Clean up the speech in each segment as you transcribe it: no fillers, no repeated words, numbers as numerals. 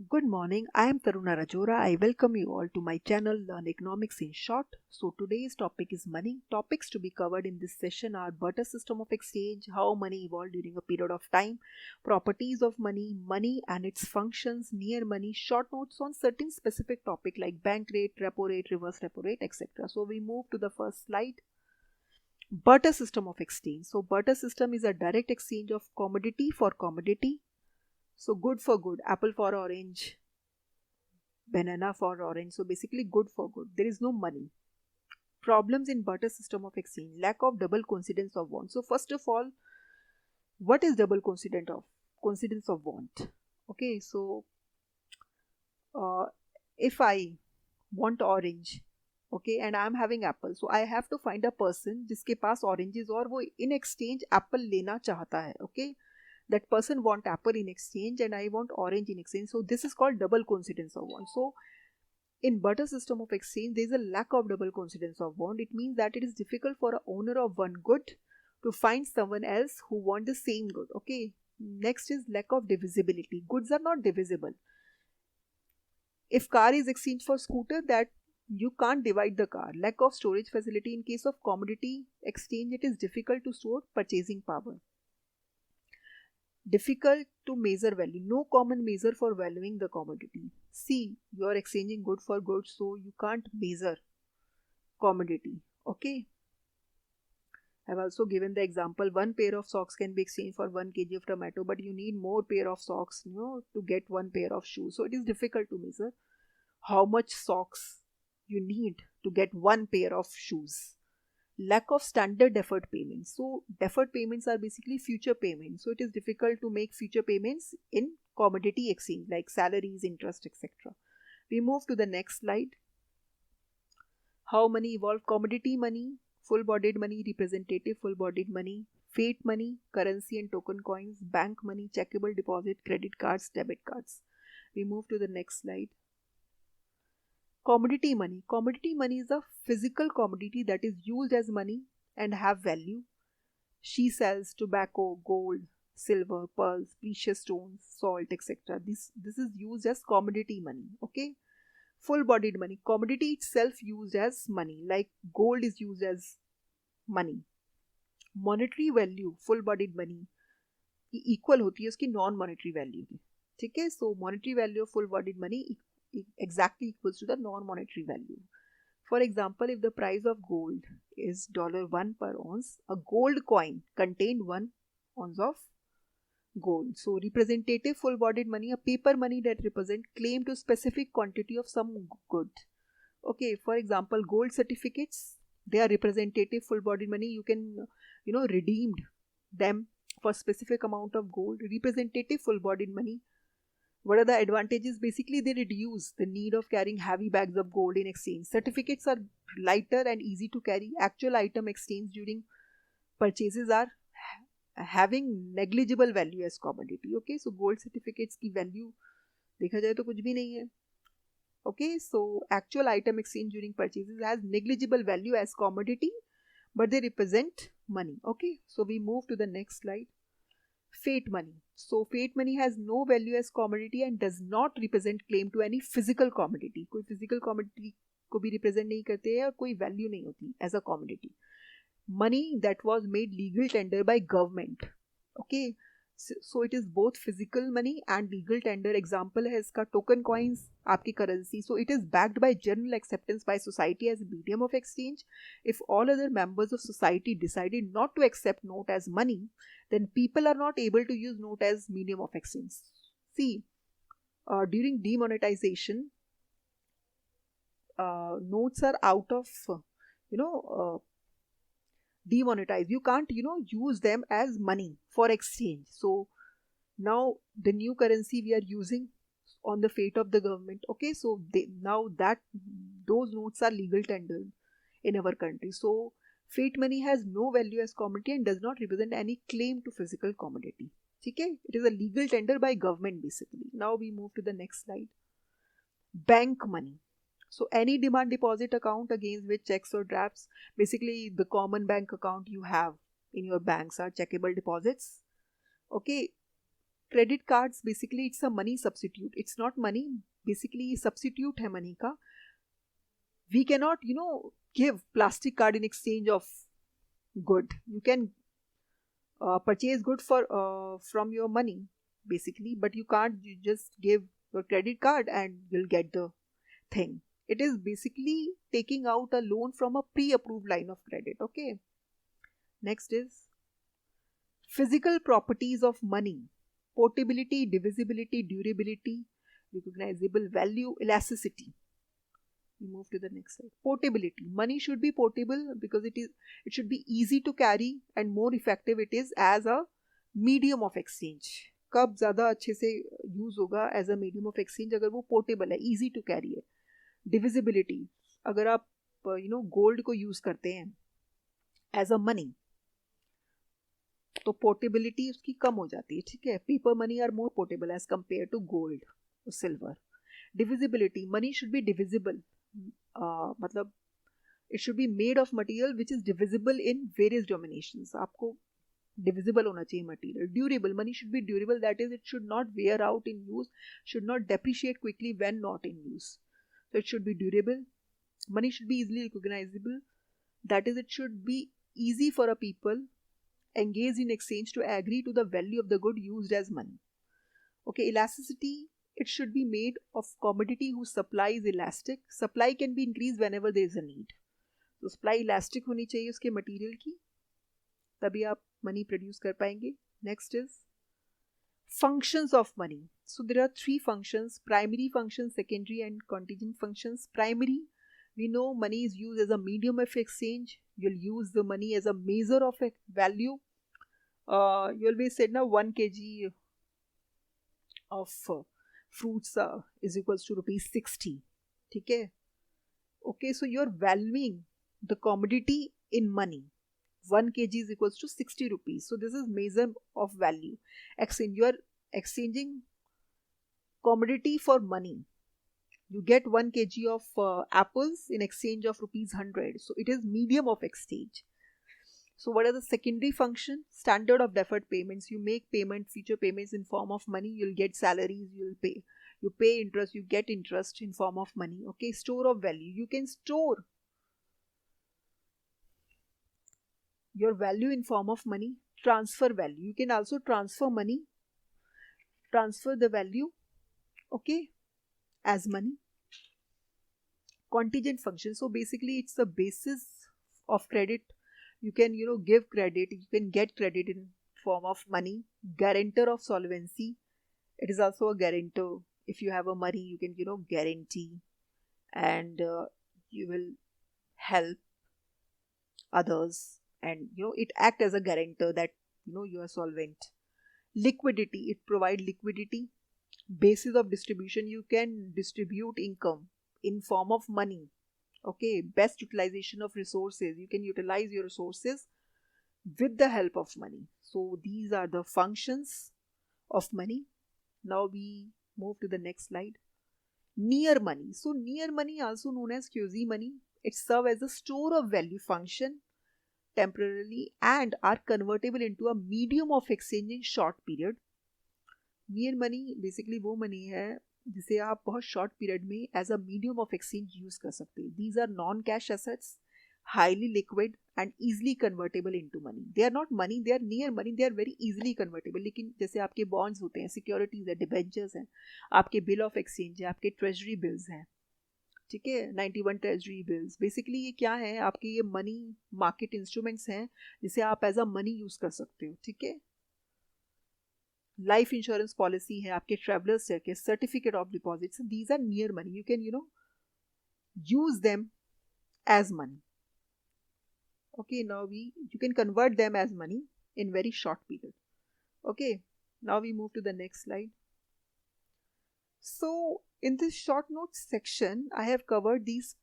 Good morning, I am Taruna Rajora. I welcome you all to my channel Learn Economics in Short. So today's topic is money. Topics to be covered in this session are barter system of exchange, how money evolved during a period of time, properties of money, money and its functions, near money, short notes on certain specific topic like bank rate, repo rate, reverse repo rate, etc. So we move to the first slide. Barter system of exchange. So barter system is a direct exchange of commodity for commodity. So good for good, apple for orange, banana for orange. So basically good for good. There is no money. Problems in barter system of exchange. Lack of double coincidence of want. So first of all, what is double coincidence of want? Okay, so if I want orange, okay, and I am having apple, so I have to find a person जिसके पास oranges और वो in exchange apple लेना चाहता है. Okay, that person want apple in exchange and I want orange in exchange. So this is called double coincidence of want. So in barter system of exchange, there is a lack of double coincidence of want. It means that it is difficult for a owner of one good to find someone else who want the same good. Okay. Next is lack of divisibility. Goods are not divisible. If car is exchanged for scooter, that you can't divide the car. Lack of storage facility. In case of commodity exchange, it is difficult to store purchasing power. Difficult to measure value. No common measure for valuing the commodity. See, you are exchanging good for good, so you can't measure commodity. Okay. I've also given the example, one pair of socks can be exchanged for 1 kg of tomato, but you need more pair of socks, to get one pair of shoes. So it is difficult to measure how much socks you need to get one pair of shoes. Lack of standard deferred payments. So deferred payments are basically future payments. So it is difficult to make future payments in commodity exchange like salaries, interest, etc. We move to the next slide. How money evolved. Commodity money, full-bodied money, representative full-bodied money, fiat money, currency and token coins, bank money, checkable deposit, credit cards, debit cards. We move to the next slide. Commodity money. Commodity money is a physical commodity that is used as money and have value. She sells tobacco, gold, silver, pearls, precious stones, salt, etc. This is used as commodity money. Okay. Full-bodied money. Commodity itself used as money. Like gold is used as money. Monetary value, full-bodied money, equal होती है उसकी non-monetary value की. ठीक है. So monetary value of full-bodied money exactly equals to the non-monetary value. For example, if the price of gold is $1 per ounce, a gold coin contained 1 ounce of gold. So representative full-bodied money, a paper money that represent claim to specific quantity of some good. Okay, for example, gold certificates, they are representative full-bodied money. You can, redeem them for specific amount of gold. Representative full-bodied money. What are the advantages? Basically, they reduce the need of carrying heavy bags of gold in exchange. Certificates are lighter and easy to carry. Actual item exchange during purchases are having negligible value as commodity. Okay, so gold certificates की value देखा जाए तो कुछ भी नहीं है. Okay, so actual item exchange during purchases has negligible value as commodity, but they represent money. Okay, so we move to the next slide. Fiat money. So fiat money has no value as commodity and does not represent claim to any physical commodity. कोई physical commodity को भी represent नहीं करते हैं और कोई value नहीं होती as a commodity. Money that was made legal tender by government. Okay, so it is both physical money and legal tender. Example है इसका token coins, आपकी currency. So it is backed by general acceptance by society as a medium of exchange. If all other members of society decided not to accept note as money, then people are not able to use note as medium of exchange. See, during demonetization, notes are out of, demonetized. You can't, use them as money for exchange. So now the new currency we are using on the fate of the government. Okay, so now that those notes are legal tender in our country. So fiat money has no value as commodity and does not represent any claim to physical commodity. Okay, it is a legal tender by government basically. Now we move to the next slide. Bank money. So any demand deposit account against which checks or drafts, basically the common bank account you have in your banks are checkable deposits. Okay, credit cards, basically it's a money substitute. It's not money, basically substitute hai money ka. We cannot, give plastic card in exchange of good. You can purchase good from your money, basically, but you can't just give your credit card and you'll get the thing. It is basically taking out a loan from a pre-approved line of credit. Okay. Next is physical properties of money: portability, divisibility, durability, recognizable value, elasticity. We move to the next slide. Portability. Money should be portable because it should be easy to carry, and more effective it is as a medium of exchange. कब ज़्यादा अच्छे से use होगा as a medium of exchange? अगर वो portable है, easy to carry है. Divisibility, अगर आप गोल्ड को यूज करते हैं एज अ मनी तो पोर्टेबिलिटी उसकी कम हो जाती है. ठीक है. Paper money are more portable as compare to gold और silver. Divisibility, money should be divisible, मतलब it should be made of material which is divisible in various denominations. आपको डिविजिबल होना चाहिए material. Durable, money should B durable, that is it should not wear out in use, should not depreciate quickly when not in use. So it should be durable. Money should be easily recognizable. That is, it should be easy for a people engaged in exchange to agree to the value of the good used as money. Okay, elasticity, it should be made of commodity whose supply is elastic. Supply can be increased whenever there is a need. So supply elastic होनी चाहिए उसके material की, तभी आप money produce कर पाएंगे. Next is functions of money. So there are three functions: primary functions, secondary and contingent functions. Primary, we know money is used as a medium of exchange. You'll use the money as a measure of value. You always said now 1 kg of fruits is equals to rupees 60. Okay. Okay, so you're valuing the commodity in money. 1 kg is equals to 60 rupees. So this is measure of value. Exchange, you are exchanging commodity for money. You get 1 kg of apples in exchange of rupees 100. So it is medium of exchange. So what are the secondary function? Standard of deferred payments. You make payment, future payments in form of money. You'll get salaries. You pay interest. You get interest in form of money. Okay. Store of value. You can store your value in form of money. Transfer value, you can also transfer money, transfer the value, okay, as money. Contingent function, so basically it's the basis of credit. You can give credit, you can get credit in form of money. Guarantor of solvency, it is also a guarantor. If you have a money, you can guarantee, and you will help others, and it act as a guarantor that you are solvent. Liquidity, it provide liquidity. Basis of distribution, you can distribute income in form of money. Okay. Best utilization of resources, you can utilize your resources with the help of money. So these are the functions of money. Now we move to the next slide. Near money. So near money, also known as quasi money, it serves as a store of value function temporarily and are convertible into a medium of exchange in short period. Near money basically वो money है जिसे आप बहुत short period में as a medium of exchange use कर सकते हैं. These are non-cash assets, highly liquid and easily convertible into money. They are not money, they are near money, they are very easily convertible. लेकिन जैसे आपके bonds होते हैं, securities है, debentures हैं, आपके bill of exchange है, आपके treasury bills हैं, ठीक है, 91 ट्रेजरी बिल्स. बेसिकली ये क्या है? आपके ये मनी मार्केट इंस्ट्रूमेंट्स हैं जिसे आप एज अ मनी यूज कर सकते हो. ठीक है. लाइफ इंश्योरेंस पॉलिसी है, आपके ट्रेवलर्स चेक है, certificate of deposit. These are near money. You can use them as money. Okay. Now you can convert them as money in very short period. Okay. Now we move to the next slide. So in this short notes section, I have covered these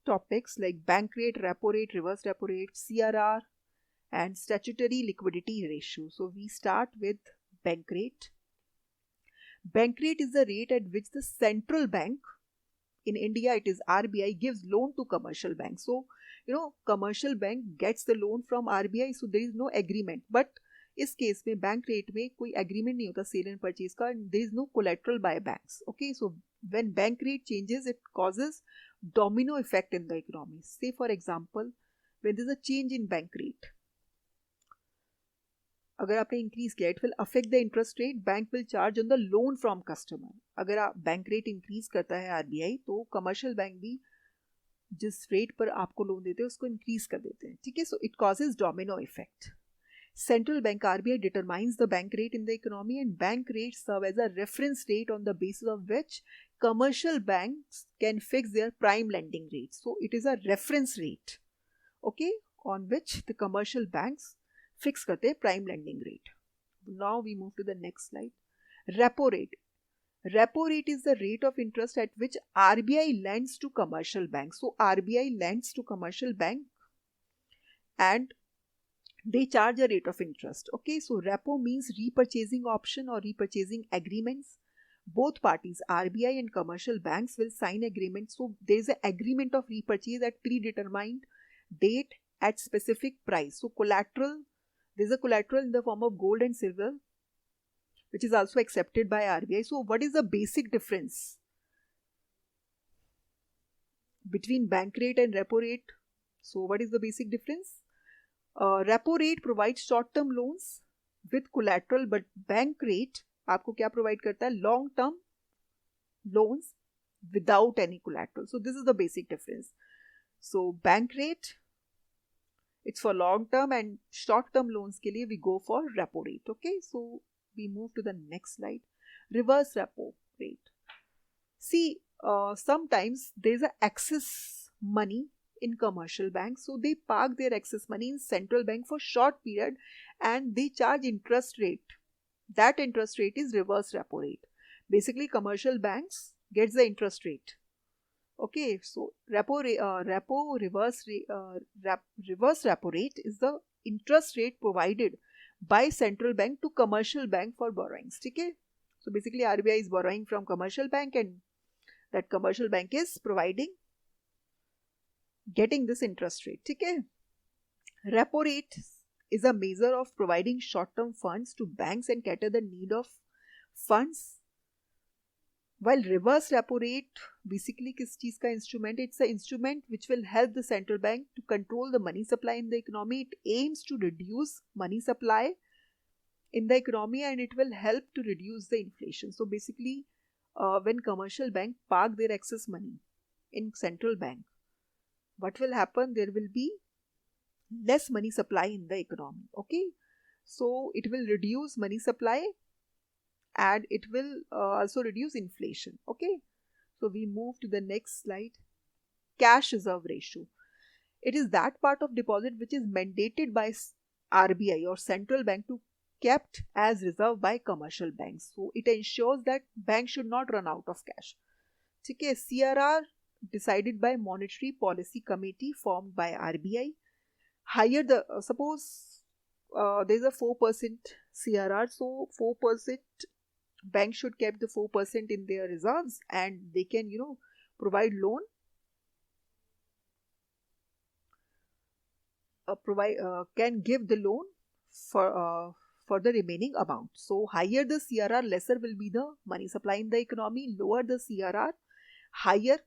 topics like bank rate, repo rate, reverse repo rate, CRR, and statutory liquidity ratio. So we start with bank rate. Bank rate is the rate at which the central bank, in India it is RBI, gives loan to commercial banks. So commercial bank gets the loan from RBI, so there is no agreement. But इस case में bank rate में कोई agreement नहीं होता sale and purchase का, there is no collateral by banks. Okay, so when bank rate changes it causes domino effect in the economy. Say for example, when there is a change in bank rate, अगर आपने increase किया, it will affect the interest rate bank will charge on the loan from customer. अगर आप bank rate increase करता है RBI, तो commercial bank भी जिस रेट पर आपको लोन देते हैं उसको इंक्रीज कर देते हैं. ठीक है, so it causes domino effect. Central Bank RBI determines the bank rate in the economy, and bank rates serve as a reference rate on the basis of which commercial banks can fix their prime lending rates. So it is a reference rate, okay, on which the commercial banks fix karte prime lending rate. Now we move to the next slide. Repo rate. Repo rate is the rate of interest at which RBI lends to commercial banks. So RBI lends to commercial bank and they charge a rate of interest. Okay, so repo means repurchasing option or repurchasing agreements. Both parties, RBI and commercial banks, will sign agreements. So there is an agreement of repurchase at predetermined date at specific price. So collateral, there is a collateral in the form of gold and silver, which is also accepted by RBI. So what is the basic difference between bank rate and repo rate? So what is the basic difference? Repo rate provides short term loans with collateral, but bank rate आपको क्या provide करता है? Long term loans without any collateral. So this is the basic difference. So bank rate, it's for long term, and short term loans के लिए we go for repo rate. Okay, so we move to the next slide. Reverse repo rate. See, sometimes there is a excess money in commercial banks, so they park their excess money in central bank for short period and they charge interest rate. That interest rate is reverse repo rate. Basically commercial banks gets the interest rate. Okay, so reverse repo rate is the interest rate provided by central bank to commercial bank for borrowings. Okay, so basically RBI is borrowing from commercial bank and that commercial bank is providing, getting this interest rate. ठीक है, repo rate is a measure of providing short-term funds to banks and cater the need of funds, while reverse repo rate basically किस चीज का instrument? It's an instrument which will help the central bank to control the money supply in the economy. It aims to reduce money supply in the economy and it will help to reduce the inflation. So basically when commercial bank park their excess money in central bank, what will happen? There will be less money supply in the economy. Okay, so it will reduce money supply and it will also reduce inflation. Okay, so we move to the next slide. Cash reserve ratio. It is that part of deposit which is mandated by RBI or central bank to kept as reserve by commercial banks. So it ensures that banks should not run out of cash. Okay, CRR decided by Monetary Policy Committee formed by RBI. Higher the suppose there is a 4% CRR, so 4% banks should keep the 4% in their reserves and they can provide loan, can give the loan for the remaining amount. So higher the CRR, lesser will be the money supply in the economy. Lower the CRR, higher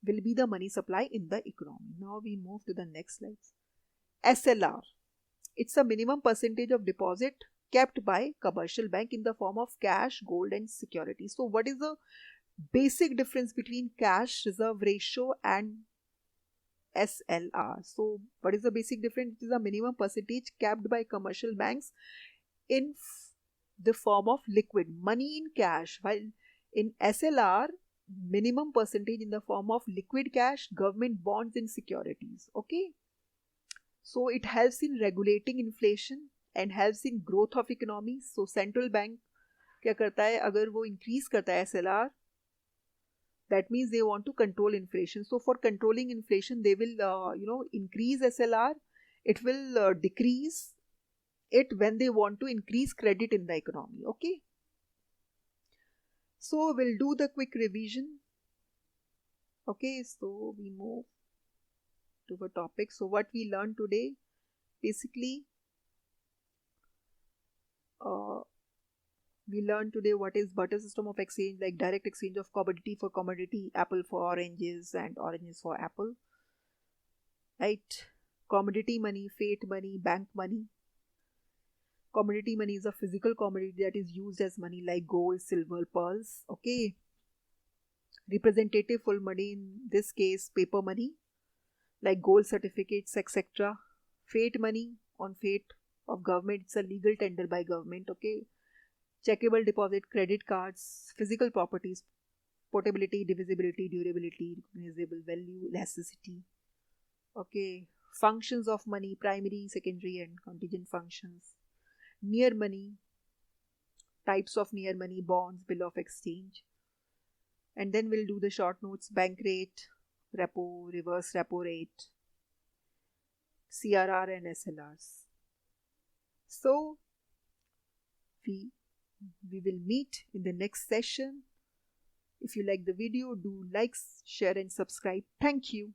will be the money supply in the economy. Now we move to the next slide. SLR. It's a minimum percentage of deposit kept by commercial bank in the form of cash, gold and security. So what is the basic difference between cash reserve ratio and SLR? So what is the basic difference? It is a minimum percentage kept by commercial banks in the form of liquid money in cash, while in SLR minimum percentage in the form of liquid cash, government bonds and securities. Okay, so it helps in regulating inflation and helps in growth of economy. So central bank क्या करता है? अगर वो increase करता है SLR, that means they want to control inflation. So for controlling inflation, they will increase SLR. It will decrease it when they want to increase credit in the economy. Okay, so we'll do the quick revision. Okay, so we move to the topic. So what we learned today, basically uh, we learned today what is barter system of exchange, like direct exchange of commodity for commodity, apple for oranges and oranges for apple, right? Commodity money, fiat money, bank money. Commodity money is a physical commodity that is used as money, like gold, silver, pearls. Okay. Representative full money, in this case paper money, like gold certificates, etc. Fiat money, on fiat of government, it's a legal tender by government. Okay. Checkable deposit, credit cards, physical properties, portability, divisibility, durability, recognizable value, elasticity. Okay. Functions of money, primary, secondary and contingent functions. Near money, types of near money, bonds, bill of exchange. And then we'll do the short notes: bank rate, repo, reverse repo rate, CRR and SLRs. So we will meet in the next session. If you like the video, do like, share and subscribe. Thank you.